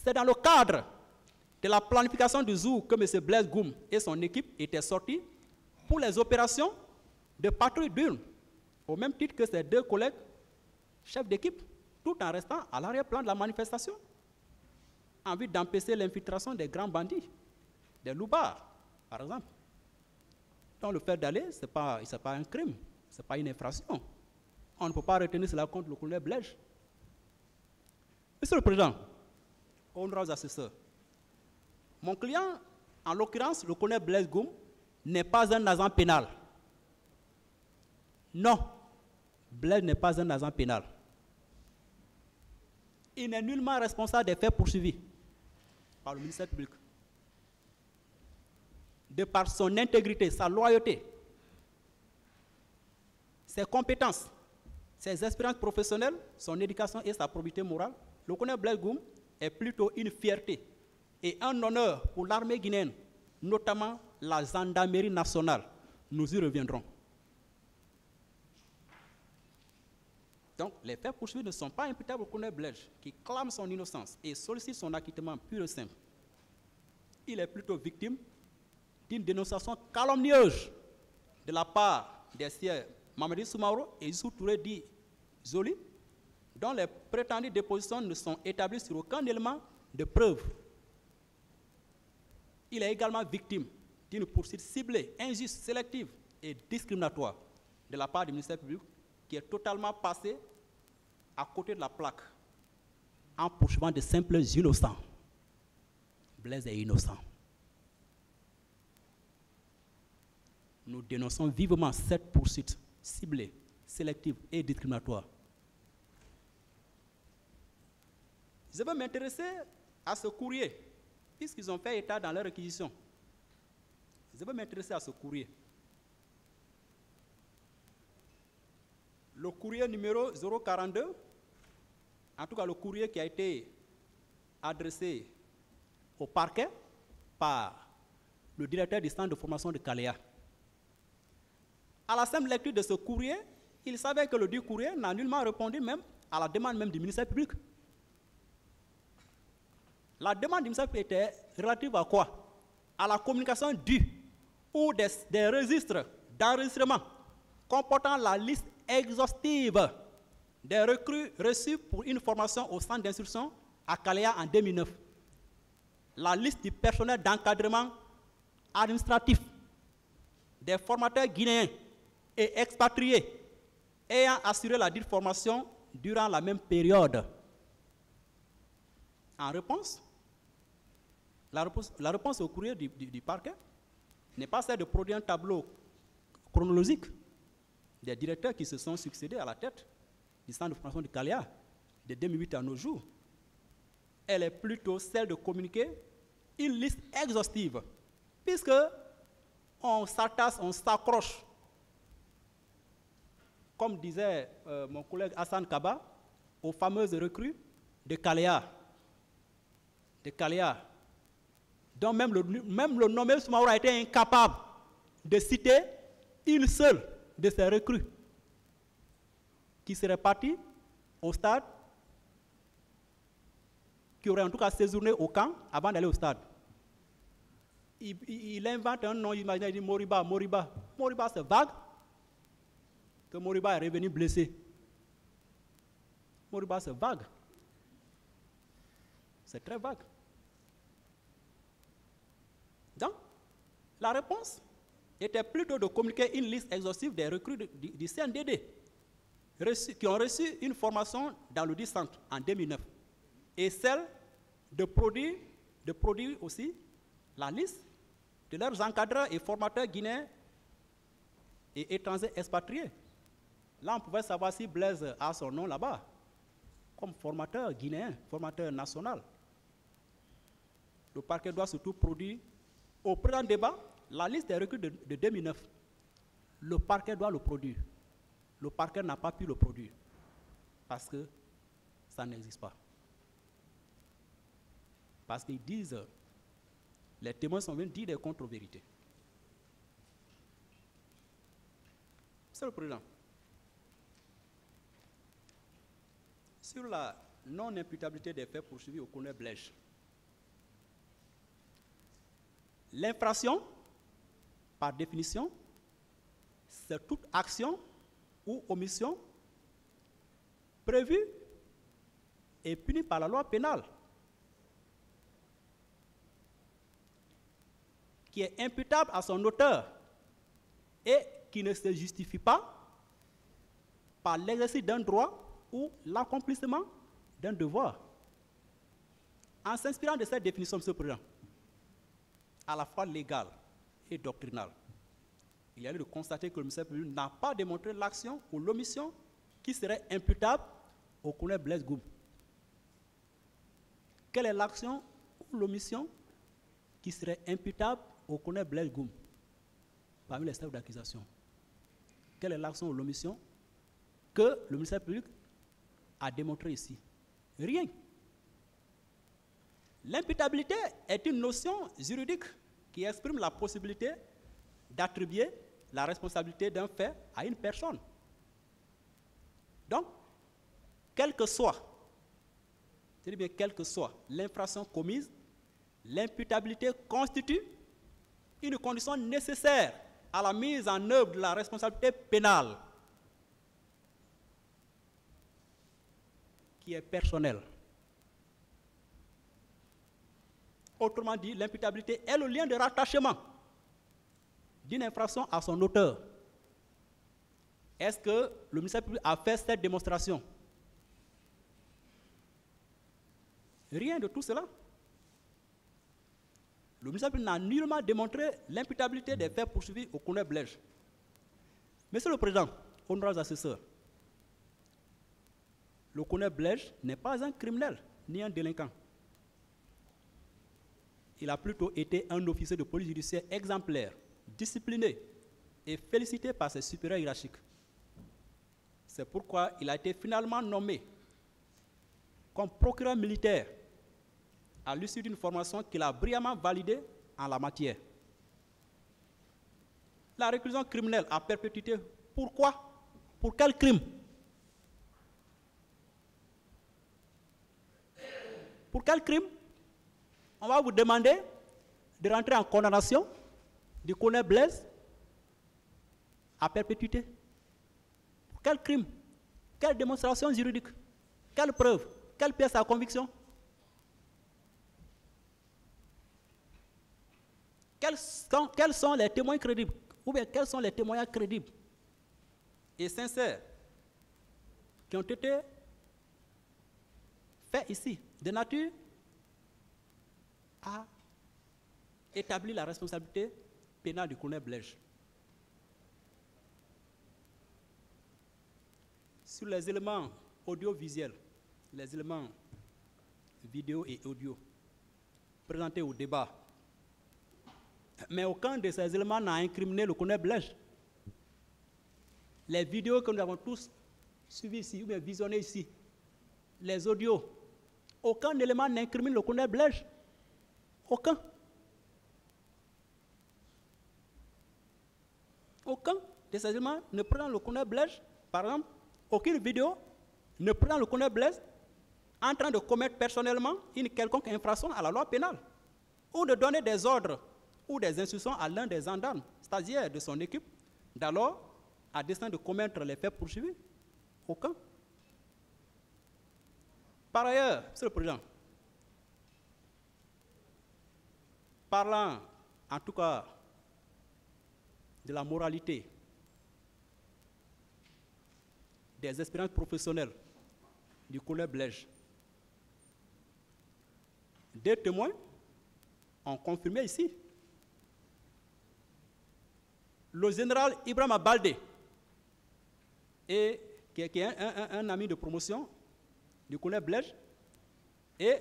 C'est dans le cadre de la planification du jour que M. Blaise Goum et son équipe étaient sortis pour les opérations de patrouille d'urne, au même titre que ses deux collègues chefs d'équipe, tout en restant à l'arrière-plan de la manifestation, en vue d'empêcher l'infiltration des grands bandits, des loupards, par exemple. Donc le fait d'aller, ce n'est pas un crime, ce n'est pas une infraction. On ne peut pas retenir cela contre le colonel Blaise. Monsieur le Président, honorables assesseurs, mon client, en l'occurrence le colonel Blaise Goum, n'est pas un agent pénal. Non, Blaise n'est pas un agent pénal. Il n'est nullement responsable des faits poursuivis par le ministère public. De par son intégrité, sa loyauté, ses compétences, ses expériences professionnelles, son éducation et sa probité morale, le colonel Blaise Goum est plutôt une fierté et un honneur pour l'armée guinéenne, notamment la gendarmerie nationale. Nous y reviendrons. Donc, les faits poursuivis ne sont pas imputables au colonel Blaise, qui clame son innocence et sollicite son acquittement pur et simple. Il est plutôt victime d'une dénonciation calomnieuse de la part des sieurs Mamadi Soumaoro et Issou Touré dit Zoli, dont les prétendues dépositions ne sont établies sur aucun élément de preuve. Il est également victime d'une poursuite ciblée, injuste, sélective et discriminatoire de la part du ministère public, qui est totalement passé à côté de la plaque en poursuivant de simples innocents. Blaise est innocent. Nous dénonçons vivement cette poursuite ciblée, sélective et discriminatoire. Je veux m'intéresser à ce courrier, puisqu'ils ont fait état dans leur réquisition. Je veux m'intéresser à ce courrier. Le courrier numéro 042, en tout cas le courrier qui a été adressé au parquet par le directeur du centre de formation de Kaléa. À la simple lecture de ce courrier, il savait que le dit courrier n'a nullement répondu même à la demande même du ministère public. La demande du ministère public était relative à quoi? À la communication due ou des registres d'enregistrement comportant la liste exhaustive des recrues reçues pour une formation au centre d'instruction à Kaléa en 2009. La liste du personnel d'encadrement administratif des formateurs guinéens et expatriés ayant assuré la dite formation durant la même période. En réponse, la réponse au courrier du parquet n'est pas celle de produire un tableau chronologique des directeurs qui se sont succédés à la tête du centre de formation de Kaléa de 2008 à nos jours. Elle est plutôt celle de communiquer une liste exhaustive, puisque on s'attache, on s'accroche, comme disait mon collègue Hassan Kaba, aux fameuses recrues de Kaléa. Donc même le nommé Soumaoro a été incapable de citer une seule de ces recrues qui serait partie au stade, qui aurait en tout cas séjourné au camp avant d'aller au stade. Il invente un nom imaginaire, il dit Moriba. Moriba, c'est vague. Que Moriba est revenu blessé. Moriba, c'est vague. C'est très vague. Donc, la réponse était plutôt de communiquer une liste exhaustive des recrues du CNDD qui ont reçu une formation dans le dit centre en 2009 et celle de produire aussi la liste de leurs encadreurs et formateurs guinéens et étrangers expatriés. Là, on pouvait savoir si Blaise a son nom là-bas, comme formateur guinéen, formateur national. Le parquet doit surtout produire, au présent débat, la liste des recrues de 2009. Le parquet doit le produire. Le parquet n'a pas pu le produire, parce que ça n'existe pas. Parce qu'ils disent, les témoins sont venus dire des contre-vérités. Monsieur le Président, sur la non-imputabilité des faits poursuivis au colonel Blaise, L'infraction, par définition, c'est toute action ou omission prévue et punie par la loi pénale, qui est imputable à son auteur et qui ne se justifie pas par l'exercice d'un droit ou l'accomplissement d'un devoir. En s'inspirant de cette définition, M. le Président, à la fois légale et doctrinale, il y a lieu de constater que le ministère public n'a pas démontré l'action ou l'omission qui serait imputable au colonel Blaise Goum. Quelle est l'action ou l'omission qui serait imputable au colonel Blaise Goum parmi les chefs d'accusation? Quelle est l'action ou l'omission que le ministère public a démontré ici? Rien. L'imputabilité est une notion juridique qui exprime la possibilité d'attribuer la responsabilité d'un fait à une personne. Donc, quelle que soit l'infraction commise, l'imputabilité constitue une condition nécessaire à la mise en œuvre de la responsabilité pénale, qui est personnelle. Autrement dit, l'imputabilité est le lien de rattachement d'une infraction à son auteur. Est-ce que le ministère public a fait cette démonstration? Rien de tout cela. Le ministère public n'a nullement démontré l'imputabilité des faits poursuivis au colonel Blaise. Monsieur le Président, honorables assesseurs, le colonel Blaise n'est pas un criminel ni un délinquant. Il a plutôt été un officier de police judiciaire exemplaire, discipliné et félicité par ses supérieurs hiérarchiques. C'est pourquoi il a été finalement nommé comme procureur militaire à l'issue d'une formation qu'il a brillamment validée en la matière. La réclusion criminelle à perpétuité, pourquoi? Pour quel crime? Pour quel crime? On va vous demander de rentrer en condamnation du colonel Blaise à perpétuité. Pour quel crime? Quelle démonstration juridique? Quelle preuve? Quelle pièce à conviction? Quels sont les témoins crédibles? Ou bien quels sont les témoignages crédibles et sincères qui ont été faits ici, de nature à établir la responsabilité pénale du colonel Blaise? Sur les éléments audiovisuels, les éléments vidéo et audio présentés au débat, mais aucun de ces éléments n'a incriminé le colonel Blaise. Les vidéos que nous avons tous suivies ici, ou bien visionnées ici, les audios, aucun élément n'incrimine le colonel Blaise. Aucun. Aucun de ces éléments ne prend le colonel Blaise. Par exemple, aucune vidéo ne prend le colonel Blaise en train de commettre personnellement une quelconque infraction à la loi pénale ou de donner des ordres ou des instructions à l'un des gendarmes stagiaires de son équipe d'alors à dessein de commettre les faits poursuivis. Aucun. Par ailleurs, Monsieur le Président, parlant en tout cas de la moralité, des expériences professionnelles du colonel Blaise, des témoins ont confirmé ici. Le général Ibrahima Baldé, qui est un ami de promotion du colonel Blaise, et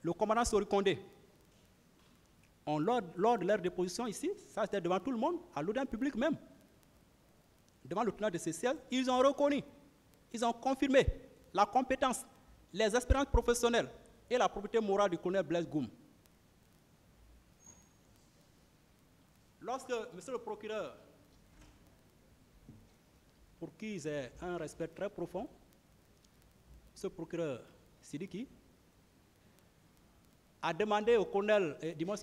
le commandant Sori Kondé, lors de leur déposition ici, ça c'était devant tout le monde, à l'audience publique même, devant le tribunal de ces sièges, ils ont reconnu, ils ont confirmé la compétence, les expériences professionnelles et la propriété morale du colonel Blaise Goum. Lorsque, monsieur le procureur, pour qui j'ai un respect très profond, ce procureur Sidiki a demandé au colonel,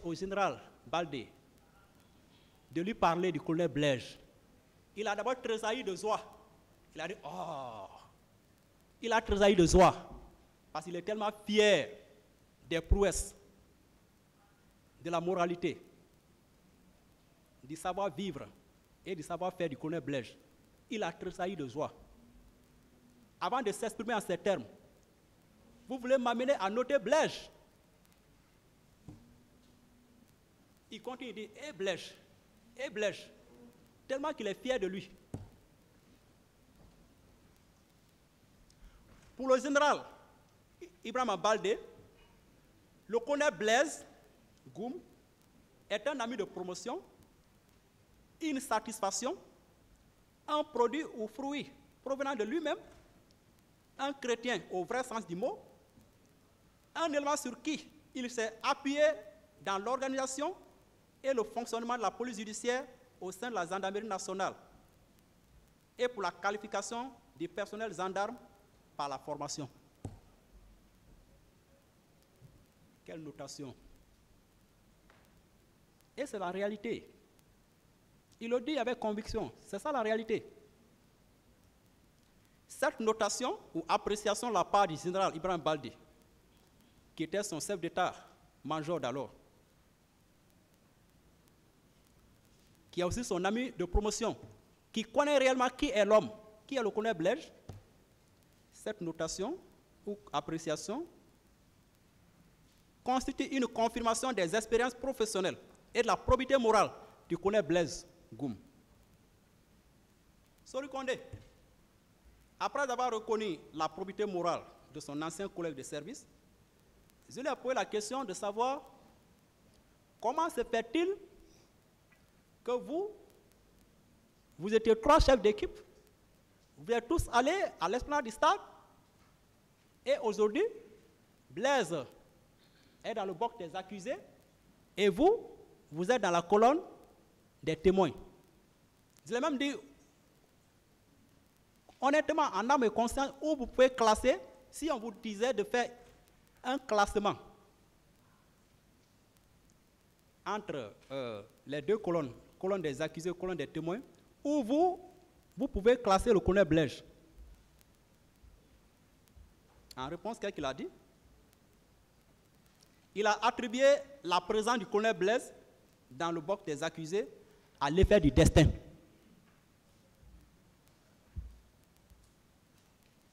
au général Baldé, de lui parler du colonel Blaise. Il a d'abord tressailli de joie. Il a dit, oh, il a tressailli de joie parce qu'il est tellement fier des prouesses, de la moralité, du savoir-vivre et du savoir-faire du colonel Blaise. Il a tressailli de joie. Avant de s'exprimer en ces termes, vous voulez m'amener à noter Blaise? Il continue, il dit, hé Blaise, tellement qu'il est fier de lui. Pour le général Ibrahima Baldé, le colonel Blaise Goum est un ami de promotion, une satisfaction, un produit ou fruit provenant de lui-même, un chrétien au vrai sens du mot, un élément sur qui il s'est appuyé dans l'organisation et le fonctionnement de la police judiciaire au sein de la gendarmerie nationale et pour la qualification du personnel gendarme par la formation. Quelle notation! Et c'est la réalité. Il le dit avec conviction, c'est ça la réalité. Cette notation ou appréciation de la part du général Ibrahima Baldé, qui était son chef d'état-major d'alors, qui est aussi son ami de promotion, qui connaît réellement qui est l'homme, qui est le colonel Blaise, cette notation ou appréciation constitue une confirmation des expériences professionnelles et de la probité morale du colonel Blaise Goum. Sori Condé, après avoir reconnu la probité morale de son ancien collègue de service, je lui ai posé la question de savoir comment se fait-il que vous étiez 3 chefs d'équipe, vous êtes tous allés à l'esplanade du stade, et aujourd'hui, Blaise est dans le box des accusés, et vous êtes dans la colonne des témoins. Je l'ai même dit, honnêtement, en âme et conscience, où vous pouvez classer, si on vous disait de faire un classement entre les deux colonnes, colonne des accusés, colonne des témoins, où vous pouvez classer le colonel Blaise. En réponse, qu'est-ce qu'il a dit? Il a attribué la présence du colonel Blaise dans le box des accusés à l'effet du destin.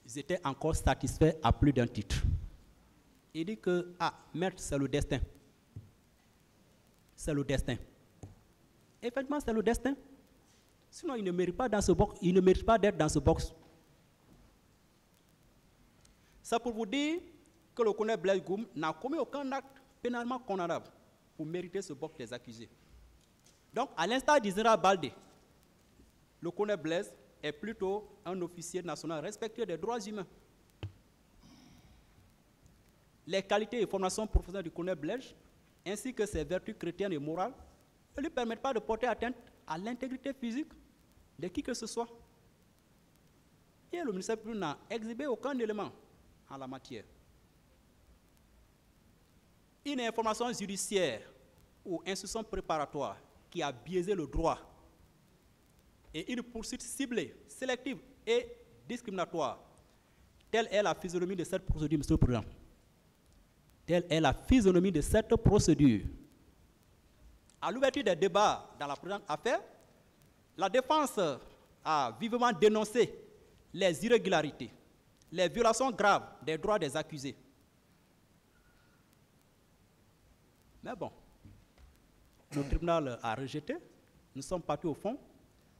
Ils étaient encore satisfaits à plus d'un titre. Il dit que, maître, c'est le destin. C'est le destin. Effectivement, c'est le destin. Sinon, il ne mérite pas dans ce box, il ne mérite pas d'être dans ce box. C'est pour vous dire que le colonel Blaise Goum n'a commis aucun acte pénalement condamnable pour mériter ce box des accusés. Donc, à l'instar du général Baldé, le colonel Blaise est plutôt un officier national respectueux des droits humains. Les qualités et formations professionnelles du colonel Blaise, ainsi que ses vertus chrétiennes et morales, ne lui permettent pas de porter atteinte à l'intégrité physique de qui que ce soit. Et le ministère public n'a exhibé aucun élément en la matière. Une information judiciaire ou instruction préparatoire qui a biaisé le droit et une poursuite ciblée, sélective et discriminatoire, telle est la physionomie de cette procédure, Monsieur le Président. Telle est la physionomie de cette procédure. À l'ouverture des débats dans la présente affaire, la défense a vivement dénoncé les irrégularités, les violations graves des droits des accusés. Mais bon, le tribunal a rejeté, nous sommes partis au fond,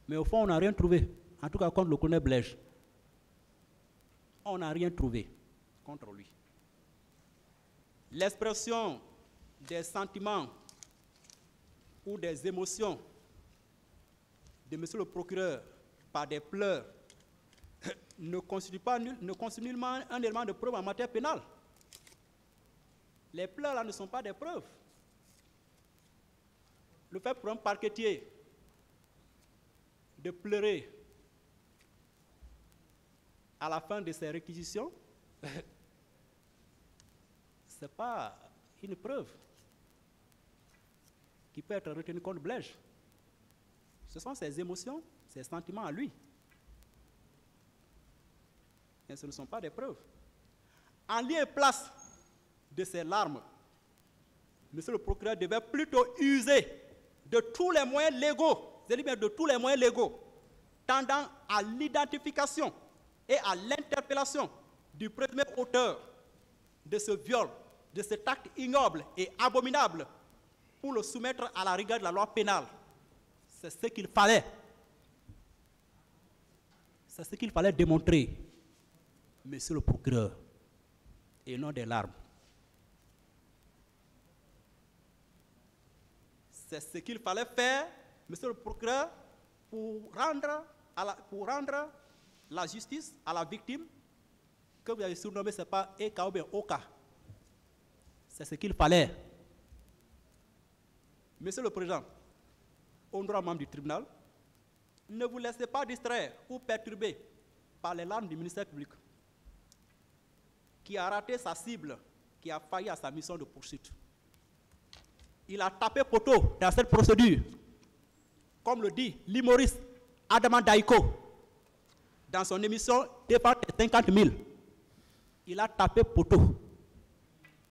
mais au fond, on n'a rien trouvé, en tout cas contre le colonel Blaise. On n'a rien trouvé contre lui. L'expression des sentiments ou des émotions de M. le procureur par des pleurs ne constitue nullement un élément de preuve en matière pénale. Les pleurs là ne sont pas des preuves. Le fait pour un parquetier de pleurer à la fin de ses réquisitions, ce n'est pas une preuve qui peut être retenue contre Blaise. Ce sont ses émotions, ses sentiments à lui. Et ce ne sont pas des preuves. En lieu et place de ces larmes, monsieur le procureur devait plutôt user de tous les moyens légaux, je dis bien de tous les moyens légaux, tendant à l'identification et à l'interpellation du présumé auteur de ce viol, de cet acte ignoble et abominable, pour le soumettre à la rigueur de la loi pénale. C'est ce qu'il fallait. C'est ce qu'il fallait démontrer, monsieur le procureur, et non des larmes. C'est ce qu'il fallait faire, monsieur le procureur, pour rendre la justice à la victime, que vous avez surnommé, ce n'est pas Eka ou bien Oka. C'est ce qu'il fallait. Monsieur le Président, honorable membre du tribunal, ne vous laissez pas distraire ou perturber par les larmes du ministère public, qui a raté sa cible, qui a failli à sa mission de poursuite. Il a tapé poteau dans cette procédure, comme le dit l'humoriste Adama Daiko dans son émission Défendre les 50 000. Il a tapé poteau.